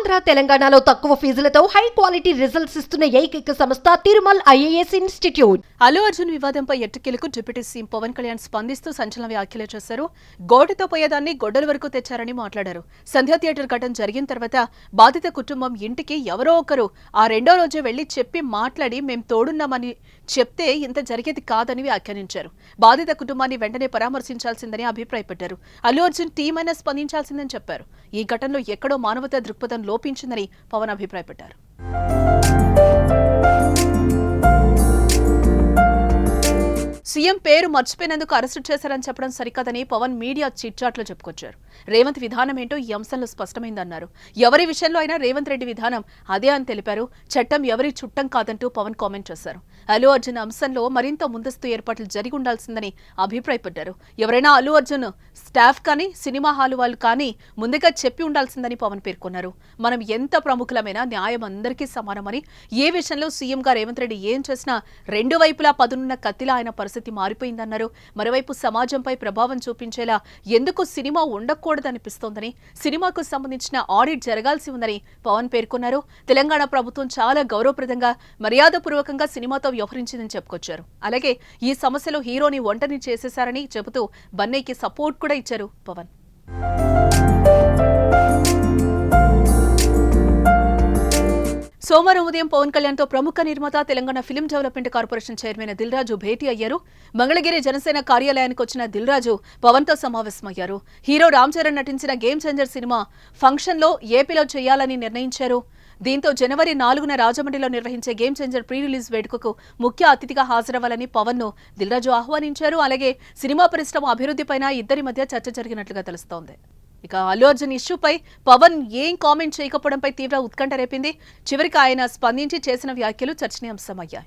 ఆంధ్ర తెలంగాణలో తక్కువ ఫీజులతో high quality results ఇస్తున్న ఏకైక సంస్థ తిరుమల్ ఐఏఎస్ ఇన్స్టిట్యూట్. అల్లు అర్జున్ వివాదంపై ఎట్టకేలకు డిప్యూటీ సీఎం పవన్ కళ్యాణ్ స్పందిస్తూ సంచలన వ్యాఖ్యలు చేశారు. గోడతో పోయేదాన్ని గొడ్డల వరకు తెచ్చారని మాట్లాడారు. సంధ్యా థియేటర్ ఘటన జరిగిన తర్వాత బాధిత కుటుంబం ఇంటికి ఎవరో ఒకరు ఆ రెండో రోజే వెళ్లి చెప్పి మాట్లాడి మేం తోడున్నామని చెప్తే ఇంత జరిగేది కాదని వ్యాఖ్యానించారు. బాధిత కుటుంబాన్ని వెంటనే పరామర్శించాల్సిందని అభిప్రాయపడ్డారు. అల్లు అర్జున్ టీం అయినా స్పందించాల్సిందని చెప్పారు. ఈ ఘటనలో ఎక్కడో మానవతా దృక్పథం లోపించిందని పవన్ అభిప్రాయపడ్డారు. సీఎం పేరు మర్చిపోయినందుకు అరెస్టు చేశారని చెప్పడం సరికాదని పవన్ మీడియా చిట్చాట్లో చెప్పుకొచ్చారు. రేవంత్ విధానం ఏంటో ఈ అంశంలో స్పష్టమైందన్నారు. ఎవరి విషయంలో అయినా రేవంత్ రెడ్డి విధానం అదే అని తెలిపారు. చట్టం ఎవరి చుట్టం కాదంటూ పవన్ కామెంట్ చేశారు. అల్లు అర్జున్ అంశంలో మరింత ముందస్తు ఏర్పాట్లు జరిగి ఉండాల్సిందని అభిప్రాయపడ్డారు. ఎవరైనా అల్లు అర్జున్ స్టాఫ్ కానీ సినిమా హాలు వాళ్ళు కానీ ముందుగా చెప్పి ఉండాల్సిందని పవన్ పేర్కొన్నారు. మనం ఎంత ప్రముఖులమైనా న్యాయం అందరికీ సమానమని, ఏ విషయంలో సీఎంగా రేవంత్ రెడ్డి ఏం చేసినా రెండు వైపులా పదునున్న కత్తిలా ఆయన పరిస్థితి మారిపోయిందన్నారు. మరోవైపు సమాజంపై ప్రభావం చూపించేలా ఎందుకు సినిమా ఉండకూడదనిపిస్తోందని, సినిమాకు సంబంధించిన ఆడిట్ జరగాల్సి ఉందని పవన్ పేర్కొన్నారు. తెలంగాణ ప్రభుత్వం చాలా గౌరవప్రదంగా మర్యాదపూర్వకంగా సినిమాతో వ్యవహరించిందని చెప్పుకొచ్చారు. అలాగే ఈ సమస్యలో హీరోని ఒంటని చేసేశారని చెబుతూ బన్నీకి సపోర్ట్ కూడా ఇచ్చారు పవన్. సోమవారం ఉదయం పవన్ కళ్యాణ్తో ప్రముఖ నిర్మాత Telangana film development corporation chairman Dil Raju భేటీ అయ్యారు. మంగళగిరి జనసేన కార్యాలయానికి వచ్చిన దిల్ రాజు పవన్తో సమావేశమయ్యారు. హీరో రామ్ చరణ్ నటించిన గేమ్ చేంజర్ సినిమా ఫంక్షన్లో ఏపీలో చేయాలని నిర్ణయించారు. దీంతో జనవరి 4న రాజమండ్రిలో నిర్వహించే గేమ్ చేంజర్ ప్రీ రిలీజ్ వేడుకకు ముఖ్య అతిథిగా హాజరవ్వాలని పవన్ ను దిల్ రాజు ఆహ్వానించారు. అలాగే సినిమా పరిశ్రమ అభివృద్ధిపైన ఇద్దరి మధ్య చర్చ జరిగినట్లుగా తెలుస్తోంది. ఇక అల్లు అర్జున్ ఇష్యూపై పవన్ ఏం కామెంట్ చేయకపోవడంపై తీవ్ర ఉత్కంఠ రేపింది. చివరికి ఆయన స్పందించి చేసిన వ్యాఖ్యలు చర్చనీయాంశమయ్యాయి.